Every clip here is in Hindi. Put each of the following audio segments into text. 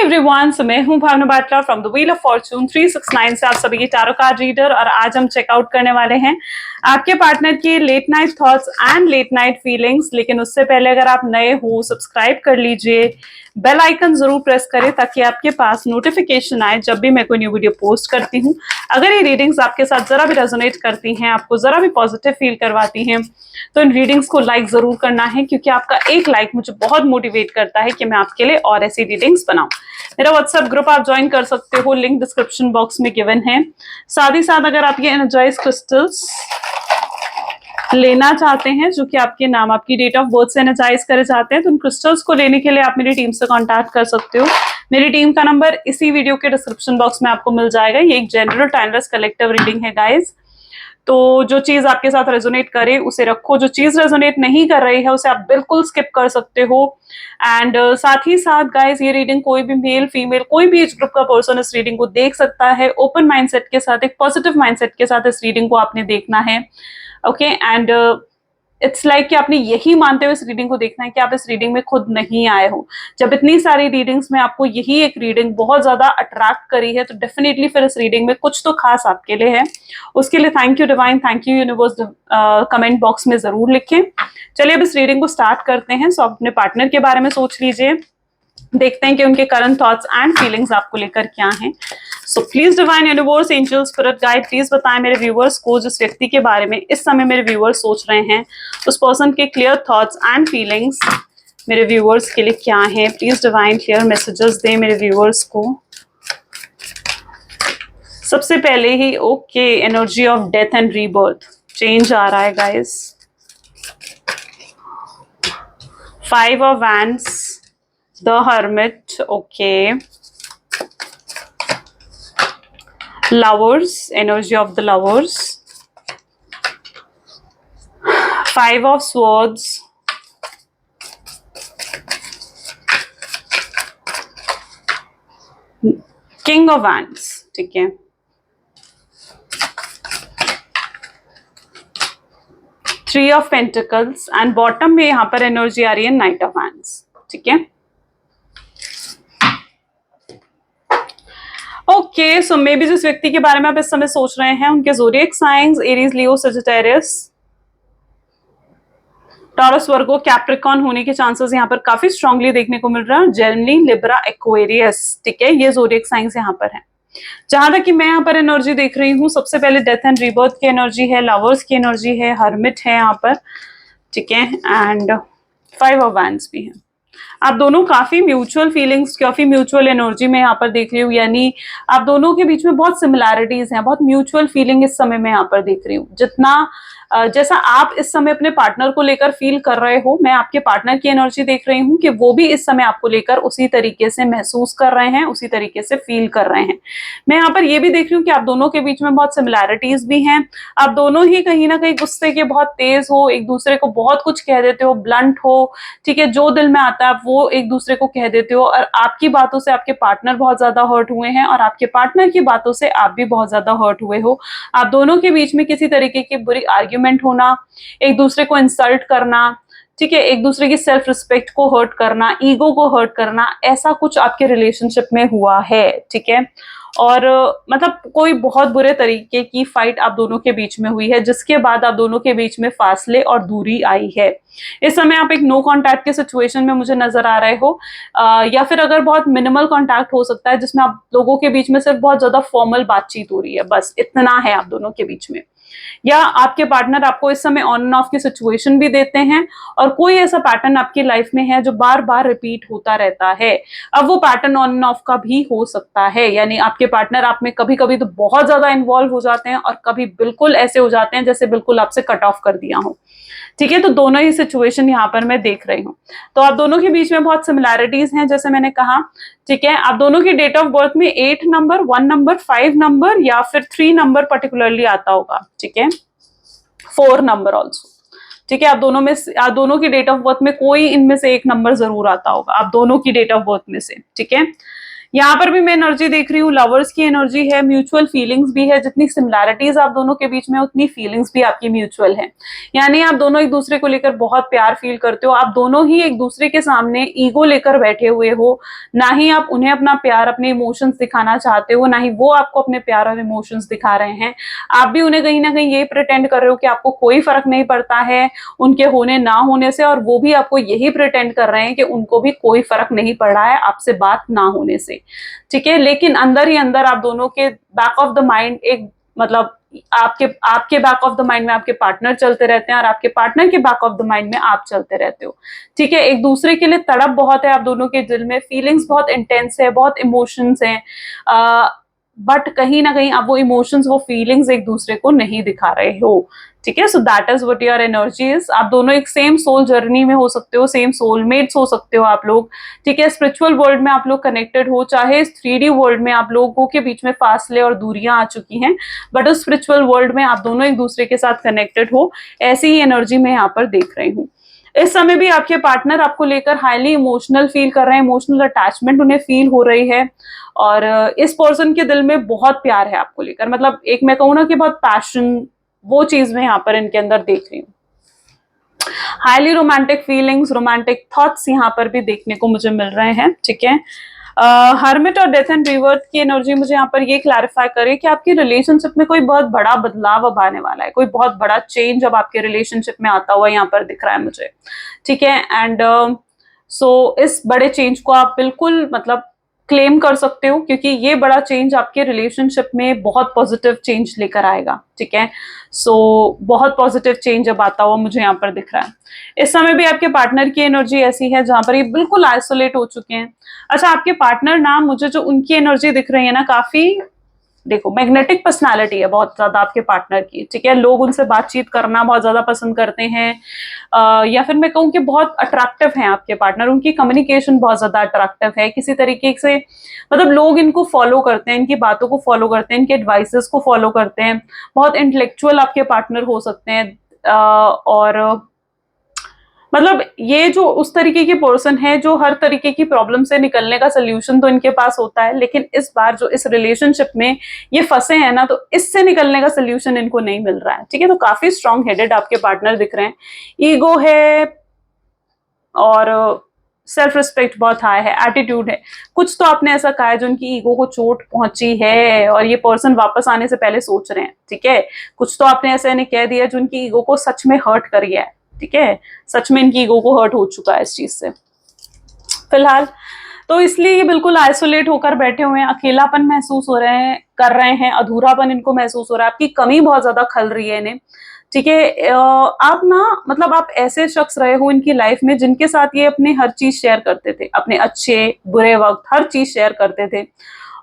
एवरीवन, सो मैं हूं Bhavna Batla from the Wheel of Fortune 369 से आप सभी की टारो कार्ड रीडर। और आज हम चेकआउट करने वाले हैं आपके पार्टनर की late night thoughts and late night feelings. लेकिन उससे पहले अगर आप नए हो, सब्सक्राइब कर लीजिए, बेल आइकन जरूर प्रेस करें ताकि आपके पास नोटिफिकेशन आए जब भी मैं कोई न्यू वीडियो पोस्ट करती हूँ। अगर ये रीडिंग्स आपके साथ जरा भी रेजोनेट करती हैं, आपको जरा भी पॉजिटिव फील करवाती हैं, तो इन रीडिंग्स को लाइक जरूर करना है, क्योंकि आपका एक लाइक मुझे बहुत मोटिवेट करता है कि मैं आपके लिए और ऐसी रीडिंग्स बनाऊं। मेरा व्हाट्सएप ग्रुप आप ज्वाइन कर सकते हो, लिंक डिस्क्रिप्शन बॉक्स में गिवन है। साथ ही साथ अगर आप ये एनर्जाइज क्रिस्टल्स लेना चाहते हैं जो कि आपके नाम, आपकी डेट ऑफ बर्थ से एनर्जाइज करे जाते हैं, तो उन क्रिस्टल्स को लेने के लिए आप मेरी टीम से कांटेक्ट कर सकते हो। मेरी टीम का नंबर इसी वीडियो के डिस्क्रिप्शन बॉक्स में आपको मिल जाएगा। ये एक जनरल टाइमलेस कलेक्टिव रीडिंग है गाइज, तो जो चीज आपके साथ रेजोनेट करे उसे रखो, जो चीज रेजोनेट नहीं कर रही है उसे आप बिल्कुल स्किप कर सकते हो। एंड साथ ही साथ गाइस, ये रीडिंग कोई भी मेल फीमेल कोई भी एज ग्रुप का पर्सन इस रीडिंग को देख सकता है। ओपन माइंडसेट के साथ, एक पॉजिटिव माइंडसेट के साथ इस रीडिंग को आपने देखना है। ओके, एंड इट्स लाइक कि आपने यही मानते हुए इस रीडिंग को देखना है कि आप इस रीडिंग में खुद नहीं आए हो। जब इतनी सारी रीडिंग्स में आपको यही एक रीडिंग बहुत ज्यादा अट्रैक्ट करी है, तो डेफिनेटली फिर इस रीडिंग में कुछ तो खास आपके लिए है। उसके लिए thank you divine, thank you universe, comment box में जरूर लिखें। चलिए अब इस रीडिंग को स्टार्ट करते हैं। सो अपने पार्टनर के बारे में सोच लीजिए, देखते हैं कि उनके करंट थॉट्स एंड फीलिंग्स आपको लेकर क्या हैं। So please divine universe, angel, spirit guide, please बताएं मेरे व्यूअर्स को जिस व्यक्ति के बारे में इस समय मेरे व्यूअर्स सोच रहे हैं, उस पर्सन के क्लियर थॉट्स एंड फीलिंग्स मेरे व्यूअर्स के लिए क्या है। प्लीज डिवाइन क्लियर मैसेजेस दें मेरे व्यूअर्स को। सबसे पहले ही okay, energy of death and rebirth, change आ रहा है guys. 5 of wands, The Hermit, okay. Lovers, energy of the lovers. 5 of Swords. King of Wands, ठीक है। 3 of Pentacles and bottom में यहाँ पर एनर्जी आ रही है Knight of Wands, ठीक है। ओके, सो मे बी जिस व्यक्ति के बारे में आप इस समय सोच रहे हैं उनके ज़ोडिएक साइंस एरीज, लियो, सजिटेरियस, टॉरस, वर्गो, कैप्रिकॉन होने के चांसेस यहाँ पर काफी स्ट्रांगली देखने को मिल रहा है। जेमिनी, लिब्रा, एक्वेरियस, ठीक है, ये ज़ोडिएक साइंस यहाँ पर है। जहां तक कि मैं यहाँ पर एनर्जी देख रही हूँ, सबसे पहले डेथ एंड रीबर्थ की एनर्जी है, लवर्स की एनर्जी है, हर्मिट है यहाँ पर, ठीक है, एंड 5 ऑफ वैंड्स भी है। आप दोनों काफी म्यूचुअल फीलिंग्स, काफी म्यूचुअल एनर्जी में यहाँ पर देख रही हूँ, यानी आप दोनों के बीच में बहुत सिमिलैरिटीज हैं, बहुत म्यूचुअल फीलिंग इस समय मैं यहाँ पर देख रही हूँ। जितना जैसा आप इस समय अपने पार्टनर को लेकर फील कर रहे हो, मैं आपके पार्टनर की एनर्जी देख रही हूँ कि वो भी इस समय आपको लेकर उसी तरीके से महसूस कर रहे हैं, उसी तरीके से फील कर रहे हैं। मैं यहाँ पर ये भी देख रही हूँ कि आप दोनों के बीच में बहुत सिमिलैरिटीज भी हैं। आप दोनों ही कहीं ना कहीं गुस्से के बहुत तेज हो, एक दूसरे को बहुत कुछ कह देते हो, ब्लंट हो, ठीक है, जो दिल में आता है वो एक दूसरे को कह देते हो। और आपकी बातों से आपके पार्टनर बहुत ज्यादा हर्ट हुए हैं और आपके पार्टनर की बातों से आप भी बहुत ज्यादा हर्ट हुए हो। आप दोनों के बीच में किसी तरीके की बुरी आर्ग्यूमेंट होना, एक दूसरे को इंसल्ट करना, ठीक है, एक दूसरे की सेल्फ रिस्पेक्ट को हर्ट करना, ईगो को हर्ट करना, ऐसा कुछ आपके रिलेशनशिप में हुआ है, ठीक है। और मतलब कोई बहुत बुरे तरीके की फाइट आप दोनों के बीच में हुई है, जिसके बाद आप दोनों के बीच में फासले और दूरी आई है। इस समय आप एक नो कांटेक्ट के सिचुएशन में मुझे नजर आ रहे हो, या फिर अगर बहुत मिनिमल कांटेक्ट हो सकता है जिसमें आप लोगों के बीच में सिर्फ बहुत ज्यादा फॉर्मल बातचीत हो रही है, बस इतना है आप दोनों के बीच में। या आपके पार्टनर आपको इस समय ऑन एंड ऑफ की सिचुएशन भी देते हैं, और कोई ऐसा पैटर्न आपकी लाइफ में है जो बार बार रिपीट होता रहता है। अब वो पैटर्न ऑन एंड ऑफ का भी हो सकता है, यानी आपके पार्टनर आप में कभी कभी तो बहुत ज्यादा इन्वॉल्व हो जाते हैं और कभी बिल्कुल ऐसे हो जाते हैं जैसे बिल्कुल आपसे कट ऑफ कर दिया हो, ठीक है। तो दोनों ही सिचुएशन यहाँ पर मैं देख रही हूँ। तो आप दोनों के बीच में बहुत सिमिलैरिटीज हैं, जैसे मैंने कहा, ठीक है। आप दोनों की डेट ऑफ बर्थ में 8 नंबर, 1 नंबर, 5 नंबर या फिर 3 नंबर पर्टिकुलरली आता होगा, ठीक है, 4 नंबर ऑल्सो, ठीक है। आप दोनों की डेट ऑफ बर्थ में कोई इनमें से एक नंबर जरूर आता होगा, आप दोनों की डेट ऑफ बर्थ में से, ठीक है। यहाँ पर भी मैं एनर्जी देख रही हूँ, लवर्स की एनर्जी है, म्यूचुअल फीलिंग्स भी है, जितनी सिमिलैरिटीज आप दोनों के बीच में उतनी फीलिंग्स भी आपकी म्यूचुअल है। यानी आप दोनों एक दूसरे को लेकर बहुत प्यार फील करते हो, आप दोनों ही एक दूसरे के सामने ईगो लेकर बैठे हुए हो, ना ही आप उन्हें अपना प्यार, अपने इमोशंस दिखाना चाहते हो, ना ही वो आपको अपने प्यार और इमोशंस दिखा रहे हैं। आप भी उन्हें कहीं ना कहीं ये प्रिटेंड कर रहे हो कि आपको कोई फर्क नहीं पड़ता है उनके होने ना होने से, और वो भी आपको यही प्रिटेंड कर रहे हैं कि उनको भी कोई फर्क नहीं पड़ रहा है आपसे बात ना होने से। ठीक है, लेकिन अंदर ही अंदर आप दोनों के बैक ऑफ द माइंड एक, मतलब आपके आपके बैक ऑफ द माइंड में आपके पार्टनर चलते रहते हैं, और आपके पार्टनर के बैक ऑफ द माइंड में आप चलते रहते हो। ठीक है, एक दूसरे के लिए तड़प बहुत है आप दोनों के दिल में, फीलिंग्स बहुत इंटेंस है, बहुत इमोशंस हैं, बट कहीं ना कहीं आप वो इमोशंस, वो फीलिंग्स एक दूसरे को नहीं दिखा रहे हो। ठीक है, so that is what your energy is. आप दोनों एक सेम सोल जर्नी में हो सकते हो, सेम सोलमेट्स हो सकते हो आप लोग। ठीक है, स्पिरिचुअल वर्ल्ड में आप लोग कनेक्टेड हो, चाहे इस 3D वर्ल्ड में आप लोगों के बीच में फासले और दूरियां आ चुकी हैं, बट उस स्पिरिचुअल वर्ल्ड में आप दोनों एक दूसरे के साथ कनेक्टेड हो, ऐसी ही एनर्जी मैं यहाँ पर देख रही हूँ। इस समय भी आपके पार्टनर आपको लेकर हाईली इमोशनल फील कर रहे हैं, इमोशनल अटैचमेंट उन्हें फील हो रही है, और इस पर्सन के दिल में बहुत प्यार है आपको लेकर, मतलब एक मैं कहूँ ना कि बहुत पैशन, वो चीज मैं यहाँ पर इनके अंदर देख रही हूँ। Highly romantic feelings, romantic thoughts यहाँ पर भी देखने को मुझे मिल रहे हैं। ठीक है, हर्मिट और डेथ एंड रिवर्थ की एनर्जी मुझे यहाँ पर ये क्लैरिफाई करे कि आपकी रिलेशनशिप में कोई बहुत बड़ा बदलाव अब आने वाला है, कोई बहुत बड़ा चेंज अब आपके रिलेशनशिप में आता हुआ यहाँ पर दिख रहा है मुझे। ठीक है, एंड सो इस बड़े चेंज को आप बिल्कुल मतलब क्लेम कर सकते हो, क्योंकि ये बड़ा चेंज आपके रिलेशनशिप में बहुत पॉजिटिव चेंज लेकर आएगा। ठीक है, सो बहुत पॉजिटिव चेंज अब आता हुआ मुझे यहाँ पर दिख रहा है। इस समय भी आपके पार्टनर की एनर्जी ऐसी है जहां पर ये बिल्कुल आइसोलेट हो चुके हैं। अच्छा, आपके पार्टनर ना, मुझे जो उनकी एनर्जी दिख रही है ना, काफी देखो मैग्नेटिक पर्सनालिटी है बहुत ज्यादा आपके पार्टनर की। ठीक है, लोग उनसे बातचीत करना बहुत ज्यादा पसंद करते हैं, या फिर मैं कहूँ कि बहुत अट्रैक्टिव हैं आपके पार्टनर, उनकी कम्युनिकेशन बहुत ज्यादा अट्रैक्टिव है किसी तरीके से, मतलब लोग इनको फॉलो करते हैं, इनकी बातों को फॉलो करते हैं, इनके एडवाइसेस को फॉलो करते हैं। बहुत इंटेलेक्चुअल आपके पार्टनर हो सकते हैं, और मतलब ये जो उस तरीके की पर्सन है जो हर तरीके की प्रॉब्लम से निकलने का सोल्यूशन तो इनके पास होता है, लेकिन इस बार जो इस रिलेशनशिप में ये फंसे हैं ना, तो इससे निकलने का सोल्यूशन इनको नहीं मिल रहा है। ठीक है, तो काफी स्ट्रांग हेडेड आपके पार्टनर दिख रहे हैं, ईगो है और सेल्फ रिस्पेक्ट बहुत हाई है, एटीट्यूड है। कुछ तो आपने ऐसा कहा है जो उनकी ईगो को चोट पहुंची है, और ये पर्सन वापस आने से पहले सोच रहे हैं। ठीक है, कुछ तो आपने ऐसे नहीं कह दिया जो उनकी ईगो को सच में हर्ट कर गया है। ठीक है, सच में इनकी ईगो को हर्ट हो चुका है इस चीज से फिलहाल, तो इसलिए ये बिल्कुल आइसोलेट होकर बैठे हुए हैं, अकेलापन महसूस हो रहे हैं, कर रहे हैं, अधूरापन इनको महसूस हो रहा है, आपकी कमी बहुत ज्यादा खल रही है इन्हें। ठीक है, आप ना मतलब आप ऐसे शख्स रहे हो इनकी लाइफ में जिनके साथ ये अपने हर चीज शेयर करते थे, अपने अच्छे बुरे वक्त हर चीज शेयर करते थे,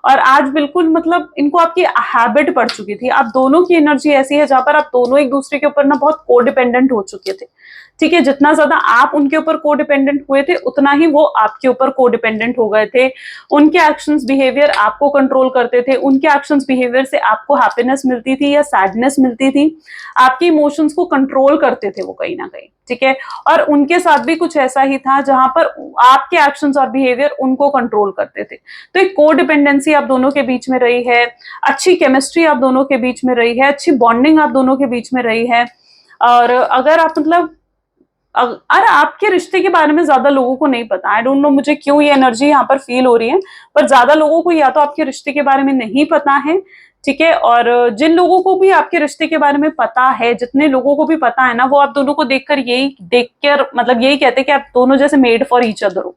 और आज बिल्कुल मतलब इनको आपकी हैबिट पड़ चुकी थी। आप दोनों की एनर्जी ऐसी है जहां पर आप दोनों एक दूसरे के ऊपर ना बहुत कोडिपेंडेंट हो चुके थे। ठीक है, जितना ज्यादा आप उनके ऊपर कोडिपेंडेंट हुए थे, उतना ही वो आपके ऊपर कोडिपेंडेंट हो गए थे। उनके एक्शंस बिहेवियर आपको कंट्रोल करते थे, उनके एक्शंस बिहेवियर से आपको हैप्पीनेस मिलती थी या सैडनेस मिलती थी, आपके इमोशंस को कंट्रोल करते थे वो कहीं ना कहीं। ठीक है, और उनके साथ भी कुछ ऐसा ही था जहां पर आपके एक्शंस और बिहेवियर उनको कंट्रोल करते थे। तो एक कोडिपेंडेंसी आप दोनों के बीच में रही है, अच्छी केमिस्ट्री आप दोनों के बीच में रही है, अच्छी बॉन्डिंग आप दोनों के बीच में रही है। और अगर आप मतलब अरे आपके रिश्ते के बारे में ज्यादा लोगों को नहीं पता, आई डोंट नो मुझे क्यों ये एनर्जी यहाँ पर फील हो रही है, पर ज्यादा लोगों को या तो आपके रिश्ते के बारे में नहीं पता है। ठीक है, और जिन लोगों को भी आपके रिश्ते के बारे में पता है, जितने लोगों को भी पता है ना, वो आप दोनों को देखकर मतलब यही कहते हैं कि आप दोनों जैसे मेड फॉर ईच अदर हो।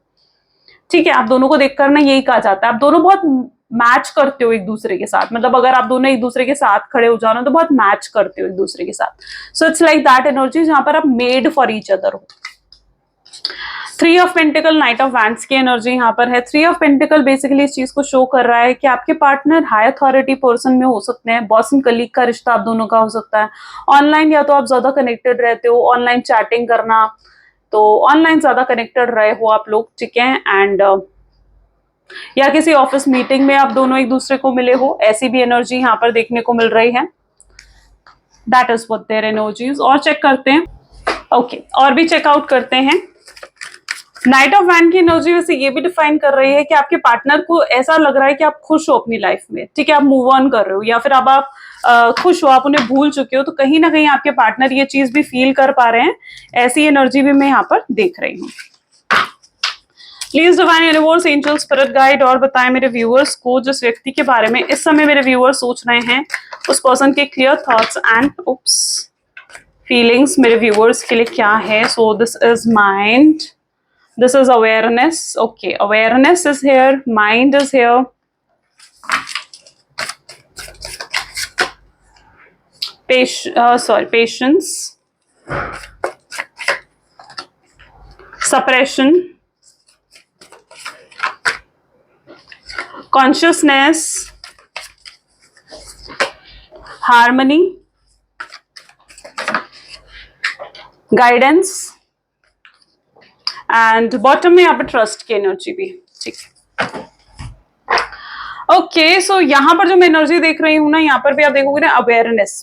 ठीक है, आप दोनों को देखकर ना यही कहा जाता है, आप दोनों बहुत मैच करते हो एक दूसरे के साथ, मतलब अगर आप दोनों एक दूसरे के साथ खड़े हो जाओ ना तो बहुत मैच करते हो एक दूसरे के साथ। So it's like that energy जहां पर आप मेड फॉर ईच अदर हो। 3 of pentacle, night of wands की एनर्जी यहाँ पर है। 3 ऑफ पेंटिकल बेसिकली इस चीज को शो कर रहा है कि आपके पार्टनर हाई अथॉरिटी पर्सन में हो सकते हैं, बॉस एंड कलीग का रिश्ता आप दोनों का हो सकता है। ऑनलाइन या तो आप ज्यादा कनेक्टेड रहते हो, ऑनलाइन चैटिंग करना, तो ऑनलाइन ज्यादा कनेक्टेड रहे हो आप लोग। ठीक है, एंड या किसी ऑफिस मीटिंग में आप दोनों एक दूसरे को मिले हो, ऐसी भी एनर्जी यहाँ पर देखने को मिल रही है। That is what their energies. और चेक करते हैं, ओके और भी चेकआउट करते हैं। नाइट ऑफ वैंड की एनर्जी वैसे ये भी डिफाइन कर रही है कि आपके पार्टनर को ऐसा लग रहा है कि आप खुश हो अपनी लाइफ में, ठीक है, आप मूव ऑन कर रहे हो, या फिर अब आप खुश हो, आप उन्हें भूल चुके हो, तो कहीं ना कहीं आपके पार्टनर ये चीज भी फील कर पा रहे हैं। ऐसी एनर्जी भी मैं यहाँ पर देख रही हूँ। Please divine universe, angel, spirit guide और बताएं मेरे व्यूअर्स को जिस व्यक्ति के बारे में इस समय मेरे व्यूअर्स सोच रहे हैं, उस पर्सन के क्लियर थॉट्स एंड फीलिंग्स मेरे व्यूअर्स के लिए क्या है। So this is mind, this is awareness. Okay, awareness is here, mind is here, patience, suppression, consciousness, harmony, guidance and bottom में यहाँ पर ट्रस्ट की एनर्जी भी, ठीक है। ओके, सो यहाँ पर जो मैं एनर्जी देख रही हूँ ना, यहाँ पर भी आप देखोगे ना अवेयरनेस,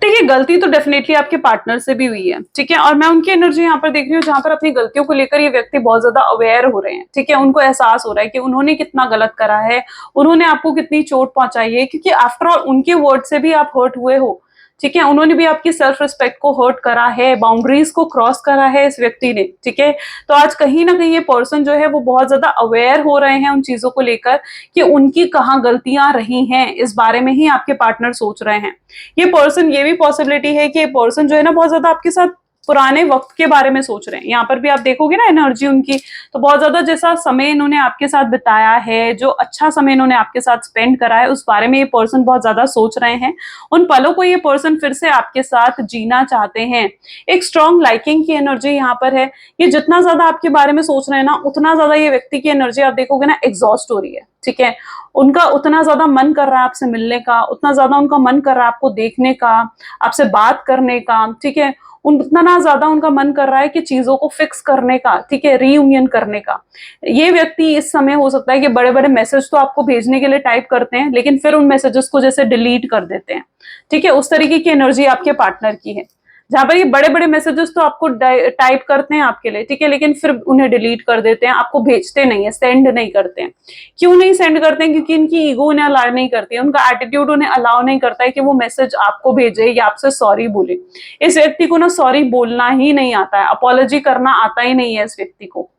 ठीक है। गलती तो डेफिनेटली आपके पार्टनर से भी हुई है, ठीक है, और मैं उनकी एनर्जी यहाँ पर देख रही हूँ जहां पर अपनी गलतियों को लेकर ये व्यक्ति बहुत ज्यादा अवेयर हो रहे हैं, ठीक है। उनको एहसास हो रहा है कि उन्होंने कितना गलत करा है, उन्होंने आपको कितनी चोट पहुंचाई है, क्योंकि आफ्टर ऑल उनके वर्ड से भी आप हर्ट हुए हो, ठीक है। उन्होंने भी आपकी सेल्फ रिस्पेक्ट को हर्ट करा है, बाउंड्रीज को क्रॉस करा है इस व्यक्ति ने, ठीक है। तो आज कहीं ना कहीं ये पर्सन जो है वो बहुत ज्यादा अवेयर हो रहे हैं उन चीजों को लेकर कि उनकी कहाँ गलतियां रही हैं, इस बारे में ही आपके पार्टनर सोच रहे हैं। ये पर्सन, ये भी पॉसिबिलिटी है कि ये पर्सन जो है ना बहुत ज्यादा आपके साथ पुराने वक्त के बारे में सोच रहे हैं। यहाँ पर भी आप देखोगे ना एनर्जी उनकी, तो बहुत ज्यादा जैसा समय इन्होंने आपके साथ बिताया है, जो अच्छा समय इन्होंने आपके साथ स्पेंड करा है, उस बारे में ये पर्सन बहुत ज्यादा सोच रहे हैं। उन पलों को ये पर्सन फिर से आपके साथ जीना चाहते हैं। एक स्ट्रॉन्ग लाइकिंग की एनर्जी यहाँ पर है। ये जितना ज्यादा आपके बारे में सोच रहे हैं ना, उतना ज्यादा ये व्यक्ति की एनर्जी आप देखोगे ना एग्जॉस्ट हो रही है, ठीक है। उनका उतना ज्यादा मन कर रहा है आपसे मिलने का, उतना ज्यादा उनका मन कर रहा है आपको देखने का, आपसे बात करने का, ठीक है। उतना ना ज्यादा उनका मन कर रहा है कि चीजों को फिक्स करने का, ठीक है, रीयूनियन करने का। ये व्यक्ति इस समय हो सकता है कि बड़े बड़े मैसेज तो आपको भेजने के लिए टाइप करते हैं, लेकिन फिर उन मैसेजेस को जैसे डिलीट कर देते हैं, ठीक है। उस तरीके की एनर्जी आपके पार्टनर की है, जहां पर ये बड़े बड़े मैसेजेस तो आपको टाइप करते हैं आपके लिए, ठीक है, लेकिन फिर उन्हें डिलीट कर देते हैं, आपको भेजते नहीं है, सेंड नहीं करते हैं। क्यों नहीं सेंड करते हैं? क्योंकि इनकी ईगो उन्हें अलाउ नहीं करती है, उनका एटीट्यूड उन्हें अलाउ नहीं करता है कि वो मैसेज आपको भेजे या आपसे सॉरी बोले। इस व्यक्ति को ना सॉरी बोलना ही नहीं आता है, अपॉलॉजी करना आता ही नहीं है इस व्यक्ति को।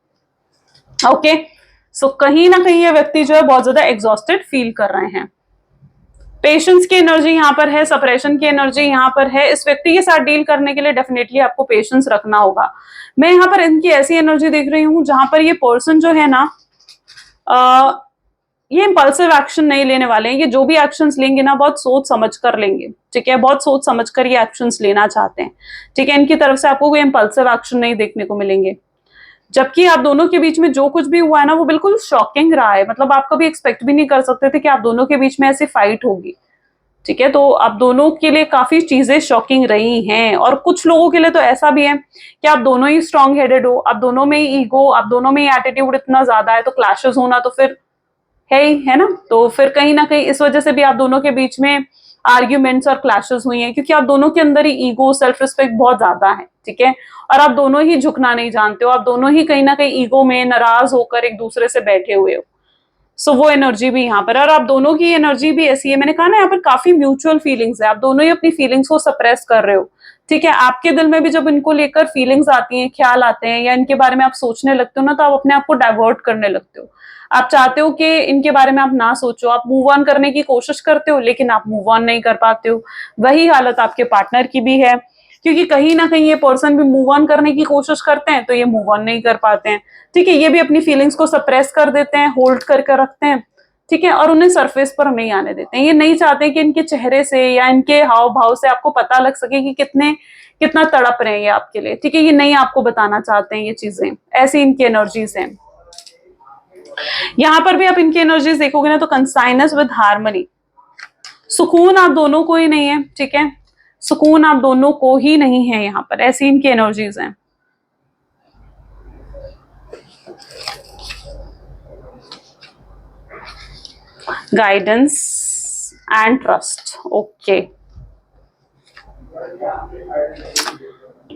ओके, सो कहीं ना कहीं ये व्यक्ति जो है बहुत ज्यादा एग्जॉस्टेड फील कर रहे हैं। पेशेंस की एनर्जी यहाँ पर है, सपरेशन की एनर्जी यहाँ पर है। इस व्यक्ति के साथ डील करने के लिए डेफिनेटली आपको पेशेंस रखना होगा। मैं यहाँ पर इनकी ऐसी एनर्जी देख रही हूँ जहां पर ये पर्सन जो है ना, ये इंपल्सिव एक्शन नहीं लेने वाले हैं। ये जो भी एक्शंस लेंगे ना बहुत सोच समझ कर लेंगे, ठीक है, बहुत सोच समझ कर ये एक्शंस लेना चाहते हैं, ठीक है। इनकी तरफ से आपको कोई इंपल्सिव एक्शन नहीं देखने को मिलेंगे। जबकि आप दोनों के बीच में जो कुछ भी हुआ है ना वो बिल्कुल शॉकिंग रहा है, मतलब आप कभी एक्सपेक्ट भी नहीं कर सकते थे कि आप दोनों के बीच में ऐसी फाइट होगी, ठीक है। तो आप दोनों के लिए काफी चीजें शॉकिंग रही हैं, और कुछ लोगों के लिए तो ऐसा भी है कि आप दोनों ही स्ट्रांग हेडेड हो, आप दोनों में ही ईगो, आप दोनों में ही एटीट्यूड इतना ज्यादा है, तो क्लैशेस होना तो फिर है ही, है ना। तो फिर कहीं ना कहीं इस वजह से भी आप दोनों के बीच में आर्ग्यूमेंट्स और क्लैशेस हुई हैं, क्योंकि आप दोनों के अंदर ही ईगो, सेल्फ रिस्पेक्ट बहुत ज्यादा है, ठीक है। और आप दोनों ही झुकना नहीं जानते हो, आप दोनों ही कहीं ना कहीं ईगो में नाराज होकर एक दूसरे से बैठे हुए हो। सो वो एनर्जी भी यहाँ पर, और आप दोनों की एनर्जी भी ऐसी है, मैंने कहा ना यहाँ पर काफी म्यूचुअल फीलिंग्स है, आप दोनों ही अपनी फीलिंग्स को सप्रेस कर रहे हो, ठीक है। आपके दिल में भी जब इनको लेकर फीलिंग्स आती हैं, ख्याल आते हैं, या इनके बारे में आप सोचने लगते हो ना, तो आप अपने आप को डाइवर्ट करने लगते हो। आप चाहते हो कि इनके बारे में आप ना सोचो, आप मूव ऑन करने की कोशिश करते हो, लेकिन आप मूव ऑन नहीं कर पाते हो। वही हालत आपके पार्टनर की भी है, क्योंकि कहीं ना कहीं ये पर्सन भी मूव ऑन करने की कोशिश करते हैं तो ये मूव ऑन नहीं कर पाते हैं, ठीक है। ये भी अपनी फीलिंग्स को सप्रेस कर देते हैं, होल्ड करके रखते हैं, ठीक है, और उन्हें सरफेस पर नहीं आने देते हैं। ये नहीं चाहते कि इनके चेहरे से या इनके हाव भाव से आपको पता लग सके कि कितना तड़प रहे हैं ये आपके लिए, ठीक है। ये नहीं आपको बताना चाहते हैं ये चीजें, ऐसी इनकी एनर्जीज हैं। यहाँ पर भी आप इनकी एनर्जीज देखोगे ना, तो कंसाइनस विद हार्मनी, सुकून आप दोनों को ही नहीं है, ठीक है, सुकून आप दोनों को ही नहीं है यहाँ पर, ऐसी इनकी एनर्जीज हैं। Guidance and trust, okay.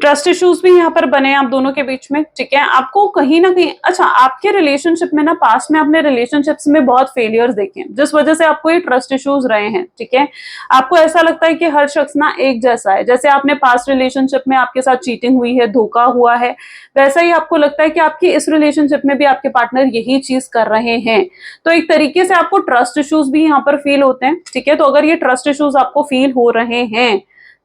Trust issues भी यहाँ पर बने आप दोनों के बीच में, ठीक है। आपको कहीं ना कहीं, अच्छा, आपके रिलेशनशिप में ना, पास्ट में अपने रिलेशनशिप्स में बहुत फेलियर्स देखे हैं, जिस वजह से आपको ये ट्रस्ट इश्यूज रहे हैं, ठीक है। आपको ऐसा लगता है कि हर शख्स ना एक जैसा है, जैसे आपने पास्ट रिलेशनशिप में आपके साथ चीटिंग हुई है, धोखा हुआ है, वैसा ही आपको लगता है कि आपकी इस रिलेशनशिप में भी आपके पार्टनर यही चीज कर रहे हैं। तो एक तरीके से आपको ट्रस्ट इश्यूज भी यहाँ पर फील होते हैं, ठीक है। तो अगर ये ट्रस्ट इश्यूज आपको फील हो रहे हैं,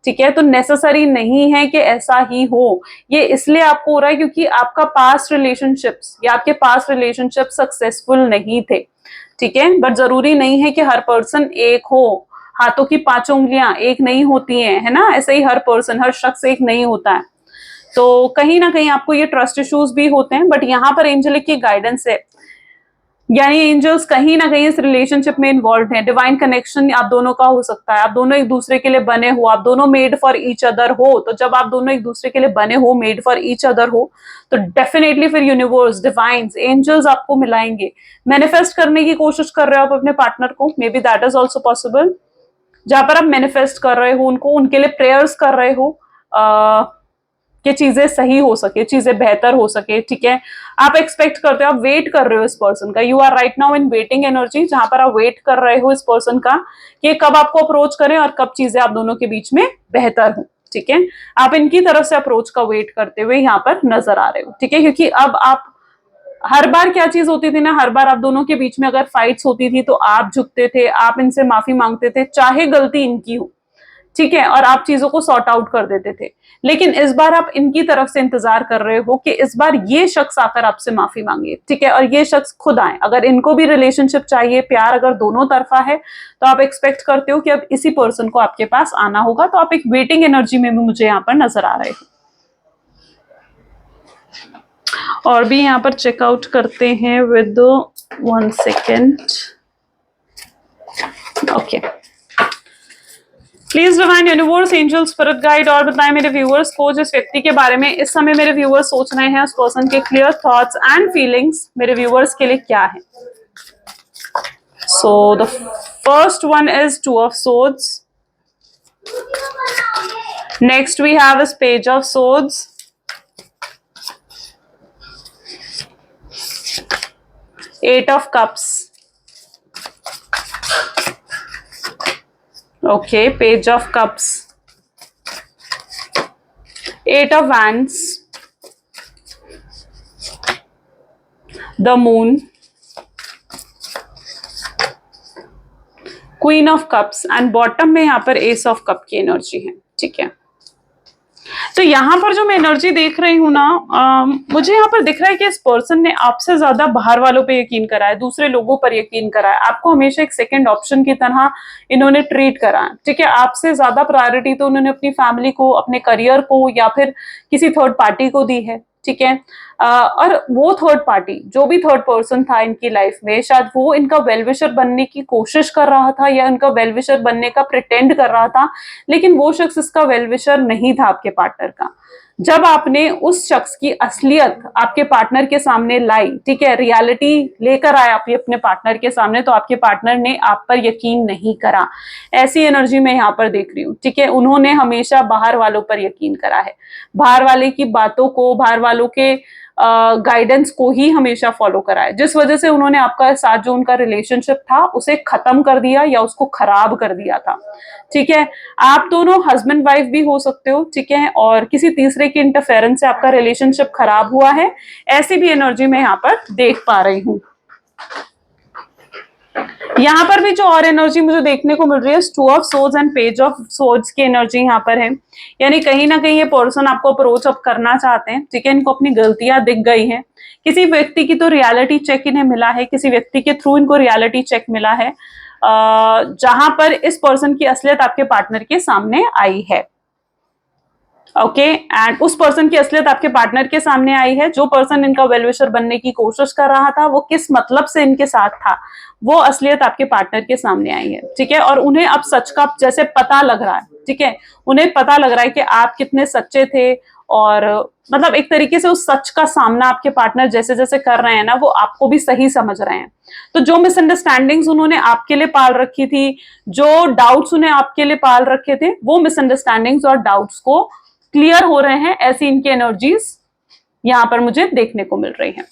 ठीक है, तो नेसेसरी नहीं है कि ऐसा ही हो। ये इसलिए आपको हो रहा है क्योंकि आपका पास्ट रिलेशनशिप्स या आपके पास्ट रिलेशनशिप सक्सेसफुल नहीं थे, ठीक है। बट जरूरी नहीं है कि हर पर्सन एक हो, हाथों की पांचों उंगलियां एक नहीं होती हैं, है ना। ऐसे ही हर पर्सन, हर शख्स एक नहीं होता है। तो कहीं ना कहीं आपको ये ट्रस्ट इश्यूज भी होते हैं, बट यहाँ पर एंजेलिक की गाइडेंस है, यानी एंजल्स कहीं ना कहीं इस रिलेशनशिप में इन्वॉल्व हैं। डिवाइन कनेक्शन आप दोनों का हो सकता है, आप दोनों एक दूसरे के लिए बने हो, आप दोनों मेड फॉर ईच अदर हो। तो जब आप दोनों एक दूसरे के लिए बने हो, मेड फॉर ईच अदर हो, तो डेफिनेटली फिर यूनिवर्स, डिवाइन्स, एंजल्स आपको मिलाएंगे। मैनिफेस्ट करने की कोशिश कर रहे हो आप अपने पार्टनर को, may be that is also possible. जहां पर आप मैनिफेस्ट कर रहे हो उनको, उनके लिए प्रेयर्स कर रहे हो कि चीजें सही हो सके, चीजें बेहतर हो सके, ठीक है। आप एक्सपेक्ट करते हो, आप वेट कर रहे हो इस पर्सन का, you are right now in waiting energy, जहां पर आप वेट कर रहे हो इस पर्सन का कि कब आपको अप्रोच करें और कब चीजें आप दोनों के बीच में बेहतर हो, ठीक है। आप इनकी तरफ से अप्रोच का वेट करते हुए यहाँ पर नजर आ रहे हो, ठीक है। क्योंकि अब आप, हर बार क्या चीज होती थी ना, हर बार आप दोनों के बीच में अगर फाइट्स होती थी तो आप झुकते थे, आप इनसे माफी मांगते थे, चाहे गलती इनकी हो, ठीक है, और आप चीजों को सॉर्ट आउट कर देते थे। लेकिन इस बार आप इनकी तरफ से इंतजार कर रहे हो कि इस बार ये शख्स आकर आपसे माफी मांगे, ठीक है, और ये शख्स खुद आए। अगर इनको भी रिलेशनशिप चाहिए, प्यार अगर दोनों तरफा है, तो आप एक्सपेक्ट करते हो कि अब इसी पर्सन को आपके पास आना होगा। तो आप एक वेटिंग एनर्जी में भी मुझे यहाँ पर नजर आ रहे हो। और भी यहाँ पर चेकआउट करते हैं with 1 second. Okay, please divine universe, angel, spirit guide, और बताएं मेरे व्यूअर्स को जिस व्यक्ति के बारे में इस समय मेरे व्यूअर्स सोच रहे हैं, उस पर्सन के क्लियर थॉट्स एंड फीलिंग्स मेरे व्यूअर्स के लिए क्या है। So the first one is 2 of swords. Next we have is Page of Swords. Eight of Cups. Okay, Page of Cups. 8 of Wands. The Moon. Queen of Cups and bottom में यहाँ पर Ace of Cup की एनर्जी है, ठीक है। तो यहाँ पर जो मैं एनर्जी देख रही हूँ ना, मुझे यहाँ पर दिख रहा है कि इस पर्सन ने आपसे ज्यादा बाहर वालों पे यकीन करा है, दूसरे लोगों पर यकीन करा है, आपको हमेशा एक सेकंड ऑप्शन की तरह इन्होंने ट्रीट करा है, ठीक है। आपसे ज्यादा प्रायोरिटी तो उन्होंने अपनी फैमिली को, अपने करियर को, या फिर किसी थर्ड पार्टी को दी है, ठीक है। और वो थर्ड पार्टी, जो भी थर्ड पर्सन था इनकी लाइफ में, शायद वो इनका वेलविशर बनने की कोशिश कर रहा था या इनका वेलविशर बनने का प्रिटेंड कर रहा था, लेकिन वो शख्स इसका वेलविशर नहीं था आपके पार्टनर का। जब आपने उस शख्स की असलियत आपके पार्टनर के सामने लाई, ठीक है, रियलिटी लेकर आए आप अपने पार्टनर के सामने, तो आपके पार्टनर ने आप पर यकीन नहीं करा। ऐसी एनर्जी मैं यहाँ पर देख रही हूँ, ठीक है। उन्होंने हमेशा बाहर वालों पर यकीन करा है, बाहर वाले की बातों को, बाहर वालों के गाइडेंस को ही हमेशा फॉलो करा है, जिस वजह से उन्होंने आपका साथ जो उनका रिलेशनशिप था उसे खत्म कर दिया या उसको खराब कर दिया था, ठीक है। आप दोनों हस्बैंड वाइफ भी हो सकते हो, ठीक है, और किसी तीसरे की इंटरफेरेंस से आपका रिलेशनशिप खराब हुआ है, ऐसी भी एनर्जी मैं यहाँ पर देख पा रही हूँ। यहाँ पर भी जो और एनर्जी मुझे देखने को मिल रही है, 2 of Swords and Page of Swords की एनर्जी यहाँ पर है। यानी कहीं ना कहीं ये पर्सन आपको अप्रोच अप करना चाहते हैं, ठीक है। इनको अपनी गलतियां दिख गई हैं, किसी व्यक्ति की तो रियलिटी चेक इन्हें मिला है, किसी व्यक्ति के थ्रू इनको रियलिटी चेक मिला है, जहां पर इस पर्सन की असलियत आपके पार्टनर के सामने आई है, ओके। एंड उस पर्सन की असलियत आपके पार्टनर के सामने आई है। जो पर्सन इनका वेलविशर बनने की कोशिश कर रहा था, वो किस मतलब से इनके साथ था, वो असलियत आपके पार्टनर के सामने आई है, ठीक है। और उन्हें अब सच का जैसे पता लग रहा है, ठीक है। उन्हें पता लग रहा है कि आप कितने सच्चे थे, और मतलब एक तरीके से उस सच का सामना आपके पार्टनर जैसे जैसे कर रहे हैं ना, वो आपको भी सही समझ रहे हैं। तो जो मिसअंडरस्टैंडिंग्स उन्होंने आपके लिए पाल रखी थी, जो डाउट्स उन्हें आपके लिए पाल रखे थे, वो मिसअंडरस्टैंडिंग्स और डाउट्स को क्लियर हो रहे हैं, ऐसी इनकी एनर्जीज यहां पर मुझे देखने को मिल रही है।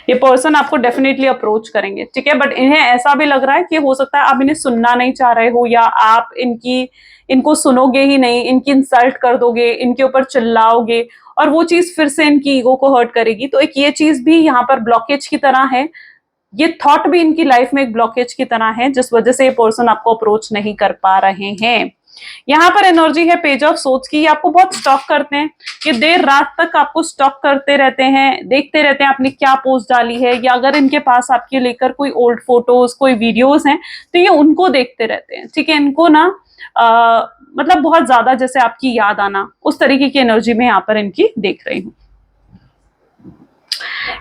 ये पर्सन आपको डेफिनेटली अप्रोच करेंगे, ठीक है, बट इन्हें ऐसा भी लग रहा है कि हो सकता है आप इन्हें सुनना नहीं चाह रहे हो, या आप इनको सुनोगे ही नहीं, इनकी इंसल्ट कर दोगे, इनके ऊपर चिल्लाओगे, और वो चीज फिर से इनकी ईगो को हर्ट करेगी। तो एक ये चीज भी यहाँ पर ब्लॉकेज की तरह है, ये थॉट भी इनकी लाइफ में एक ब्लॉकेज की तरह है, जिस वजह से ये पर्सन आपको अप्रोच नहीं कर पा रहे हैं। यहाँ पर एनर्जी है पेज ऑफ सोर्ड्स की, ये आपको बहुत स्टॉक करते हैं, ये देर रात तक आपको स्टॉक करते रहते हैं, देखते रहते हैं आपने क्या पोस्ट डाली है, या अगर इनके पास आपके लेकर कोई ओल्ड फोटोज, कोई वीडियोस हैं, तो ये उनको देखते रहते हैं, ठीक है। इनको ना मतलब बहुत ज्यादा जैसे आपकी याद आना, उस तरीके की एनर्जी में यहाँ पर इनकी देख रही हूँ।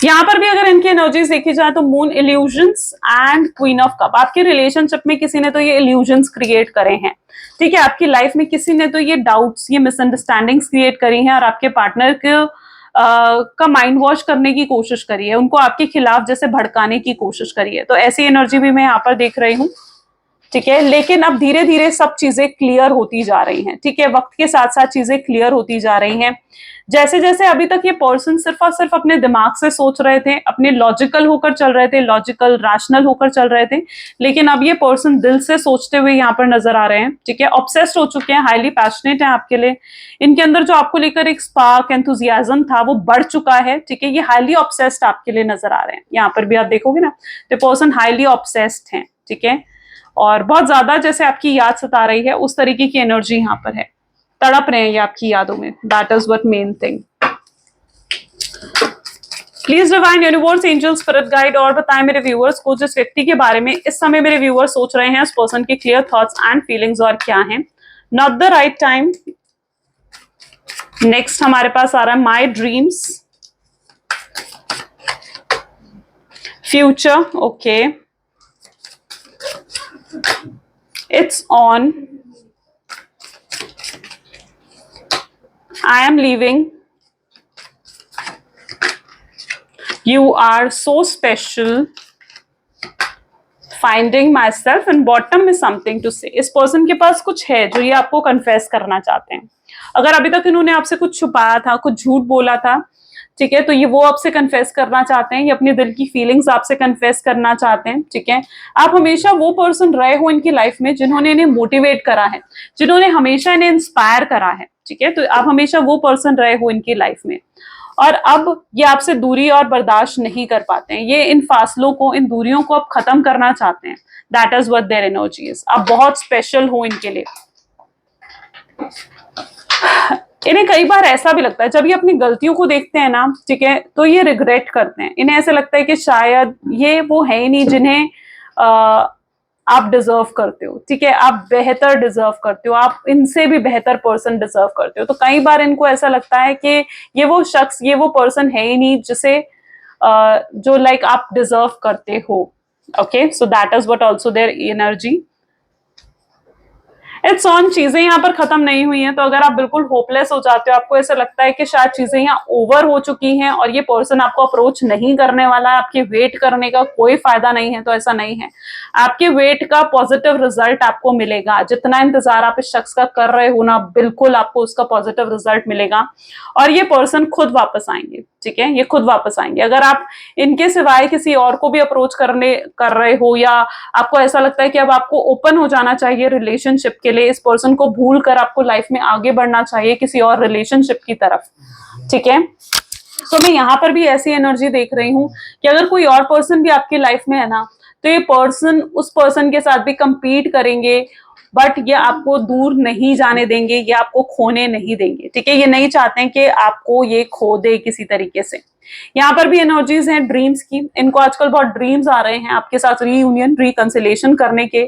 यहां पर भी अगर इनकी एनर्जीज देखी जाए तो moon illusions and queen of cup, आपके रिलेशनशिप में किसी ने तो ये इल्यूजन्स क्रिएट करे हैं, ठीक है, आपकी लाइफ में किसी ने तो ये डाउट्स, ये मिसअंडरस्टैंडिंग्स क्रिएट करी हैं, और आपके पार्टनर का माइंड वॉश करने की कोशिश करी है, उनको आपके खिलाफ जैसे भड़काने की कोशिश करी है। तो ऐसी एनर्जी भी मैं यहाँ पर देख रही हूँ, ठीक है। लेकिन अब धीरे धीरे सब चीजें क्लियर होती जा रही हैं, ठीक है, वक्त के साथ साथ चीजें क्लियर होती जा रही हैं। जैसे जैसे अभी तक ये पर्सन सिर्फ और सिर्फ अपने दिमाग से सोच रहे थे, अपने लॉजिकल होकर चल रहे थे, लॉजिकल रैशनल होकर चल रहे थे, लेकिन अब ये पर्सन दिल से सोचते हुए यहाँ पर नजर आ रहे हैं, ठीक है, ऑब्सेस्ड हो चुके हैं, हाईली पैशनेट है आपके लिए, इनके अंदर जो आपको लेकर एक स्पार्क, एंथुजियाज्म था वो बढ़ चुका है, ठीक है, ये हाईली ऑब्सेस्ड आपके लिए नजर आ रहे हैं। यहाँ पर भी आप देखोगे ना, तो पर्सन हाईली ऑब्सेस्ड है, ठीक है, और बहुत ज्यादा जैसे आपकी याद सता रही है, उस तरीके की एनर्जी यहाँ पर है, तड़प रहे हैं ये आपकी यादों में, that is what main thing. Please divine universe, angel, spirit guide और बताएं मेरे व्यूअर्स को जिस व्यक्ति के बारे में इस समय मेरे व्यूअर्स सोच रहे हैं, उस पर्सन के क्लियर थॉट्स एंड फीलिंग्स और क्या हैं। Not the right time. Next हमारे पास आ रहा है my dreams, future, okay, it's on, I am leaving, you are so special, finding myself, and bottom is something to say। इस पर्सन के पास कुछ है जो ये आपको कन्फेस करना चाहते हैं। अगर अभी तक इन्होंने आपसे कुछ छुपाया था, कुछ झूठ बोला था, ठीक है, तो ये वो आपसे कन्फेस करना चाहते हैं, ये अपने दिल की फीलिंग्स आपसे कन्फेस करना चाहते हैं, ठीक है। आप हमेशा वो पर्सन रहे हो इनकी लाइफ में जिन्होंने इन्हें मोटिवेट करा है, जिन्होंने हमेशा इन्हें इंस्पायर करा है, ठीक है, तो आप हमेशा वो पर्सन रहे हो इनकी लाइफ में, और अब ये आपसे दूरी और बर्दाश्त नहीं कर पाते हैं, ये इन फासलों को, इन दूरियों को अब खत्म करना चाहते हैं। That is what their energy is. आप बहुत स्पेशल हो इनके लिए। इन्हें कई बार ऐसा भी लगता है जब ये अपनी गलतियों को देखते हैं ना, ठीक है, तो ये रिग्रेट करते हैं, इन्हें ऐसा लगता है कि शायद ये वो है ही नहीं जिन्हें आप डिजर्व करते हो, ठीक है, आप बेहतर डिजर्व करते हो, आप इनसे भी बेहतर पर्सन डिजर्व करते हो। तो कई बार इनको ऐसा लगता है कि ये वो शख्स, ये वो पर्सन है ही नहीं जिसे जो लाइक आप डिजर्व करते हो। Okay, so that is what also their energy. It's on. चीजें यहाँ पर खत्म नहीं हुई हैं, तो अगर आप बिल्कुल होपलेस हो जाते हो, आपको ऐसा लगता है कि शायद चीजें यहाँ ओवर हो चुकी हैं और ये पर्सन आपको अप्रोच नहीं करने वाला है, आपके वेट करने का कोई फायदा नहीं है, तो ऐसा नहीं है। आपके वेट का पॉजिटिव रिजल्ट आपको मिलेगा। जितना इंतजार आप इस शख्स का कर रहे हो ना, बिल्कुल आपको उसका पॉजिटिव रिजल्ट मिलेगा और ये पर्सन खुद वापस आएंगे, ठीक है, ये खुद वापस आएंगे। अगर आप इनके सिवाय किसी और को भी अप्रोच कर रहे हो, या आपको ऐसा लगता है कि अब आपको ओपन हो जाना चाहिए रिलेशनशिप के लिए, इस पर्सन को भूल कर आपको लाइफ में आगे बढ़ना चाहिए किसी और रिलेशनशिप की तरफ, ठीक है। तो मैं यहाँ पर भी ऐसी एनर्जी देख रही हूँ कि अगर कोई और पर्सन भी आपकी लाइफ में है ना, तो ये पर्सन उस पर्सन के साथ भी compete करेंगे, बट ये आपको दूर नहीं जाने देंगे, ये आपको खोने नहीं देंगे, ठीक है। ये नहीं चाहते हैं कि आपको ये खो दे किसी तरीके से। यहाँ पर भी एनर्जीज हैं ड्रीम्स की। इनको आजकल बहुत ड्रीम्स आ रहे हैं आपके साथ रीयूनियन, रिकंसिलेशन करने के।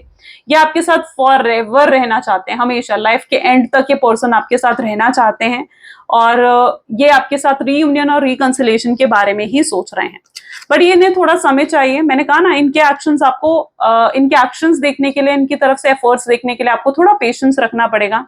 ये आपके साथ फॉर एवर रहना चाहते हैं, हमेशा लाइफ के एंड तक ये पर्सन आपके साथ रहना चाहते हैं और ये आपके साथ रीयूनियन और रिकंसिलेशन के बारे में ही सोच रहे हैं। बट ये इन्हें थोड़ा समय चाहिए। मैंने कहा ना, इनके एक्शंस आपको इनके एक्शंस देखने के लिए, इनकी तरफ से एफर्ट्स देखने के लिए आपको थोड़ा पेशेंस रखना पड़ेगा।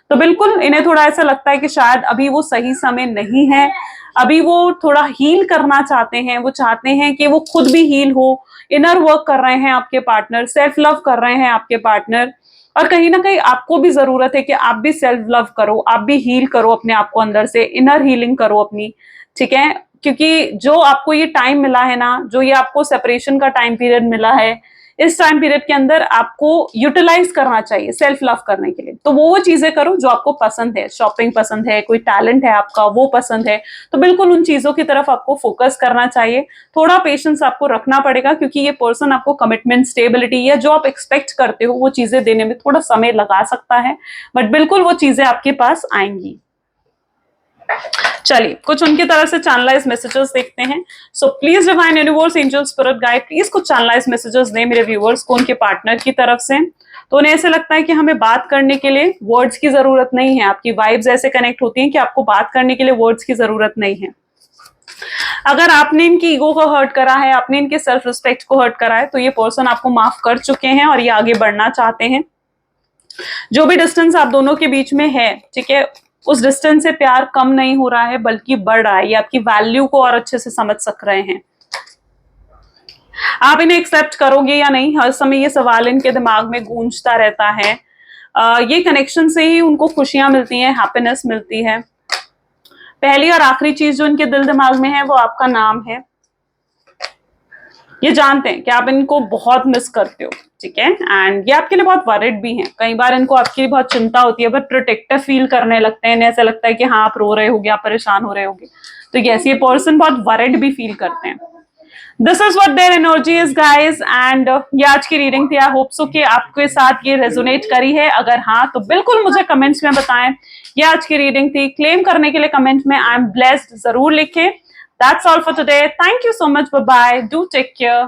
तो बिल्कुल इन्हें थोड़ा ऐसा लगता है कि शायद अभी वो सही समय नहीं है, अभी वो थोड़ा हील करना चाहते हैं, वो चाहते हैं कि वो खुद भी हील हो। इनर वर्क कर रहे हैं आपके पार्टनर, सेल्फ लव कर रहे हैं आपके पार्टनर, और कहीं ना कहीं आपको भी जरूरत है कि आप भी सेल्फ लव करो, आप भी हील करो अपने आप को, अंदर से इनर हीलिंग करो अपनी, ठीक है। क्योंकि जो आपको ये टाइम मिला है ना, जो ये आपको सेपरेशन का टाइम पीरियड मिला है, इस टाइम पीरियड के अंदर आपको यूटिलाइज करना चाहिए सेल्फ लव करने के लिए। तो वो चीजें करो जो आपको पसंद है, शॉपिंग पसंद है, कोई टैलेंट है आपका वो पसंद है, तो बिल्कुल उन चीजों की तरफ आपको फोकस करना चाहिए। थोड़ा पेशेंस आपको रखना पड़ेगा, क्योंकि ये पर्सन आपको कमिटमेंट, स्टेबिलिटी या जो आप एक्सपेक्ट करते हो वो चीजें देने में थोड़ा समय लगा सकता है, बट बिल्कुल वो चीजें आपके पास आएंगी। चलिए कुछ उनकी तरफ से चैनलाइज मैसेजेस देखते हैं। So please divine universe, angel, spirit guide, please कुछ चैनलाइज मैसेजेस दें मेरे व्यूअर्स को उनके पार्टनर की तरफ से। तो उन्हें ऐसे लगता है कि हमें बात करने के लिए वर्ड्स की जरूरत नहीं है, आपकी वाइब्स ऐसे कनेक्ट होती हैं कि आपको बात करने के लिए वर्ड्स की जरूरत नहीं है। अगर आपने इनकी ईगो को हर्ट करा है, आपने इनके सेल्फ रिस्पेक्ट को हर्ट करा है, तो ये पर्सन आपको माफ कर चुके हैं और ये आगे बढ़ना चाहते हैं। जो भी डिस्टेंस आप दोनों के बीच में है, ठीक है, उस डिस्टेंस से प्यार कम नहीं हो रहा है बल्कि बढ़ रहा है। ये आपकी वैल्यू को और अच्छे से समझ सक रहे हैं। आप इन्हें एक्सेप्ट करोगे या नहीं, हर समय ये सवाल इनके दिमाग में गूंजता रहता है। ये कनेक्शन से ही उनको खुशियां मिलती हैं, हैप्पीनेस मिलती है। पहली और आखिरी चीज जो इनके दिल दिमाग में है वो आपका नाम है। ये जानते हैं कि आप इनको बहुत मिस करते हो, ठीक है, एंड ये आपके लिए बहुत वरिड भी हैं। कई बार इनको आपकी बहुत चिंता होती है, बट प्रोटेक्टिव फील करने लगते हैं। इन्हें ऐसा लगता है कि हाँ आप रो रहे होगे, आप परेशान हो रहे होगे, तो यस, ये पर्सन बहुत वरिड भी फील करते हैं। This is what their energy is guys, and ये आज की रीडिंग थी। आई होप सो कि आपके साथ ये रेजोनेट करी है। अगर हाँ तो बिल्कुल मुझे कमेंट्स में बताएं। ये आज की रीडिंग थी। क्लेम करने के लिए कमेंट में आई एम ब्लेस्ड जरूर लिखें। That's all for today. Thank you so much. Bye bye. Do take care.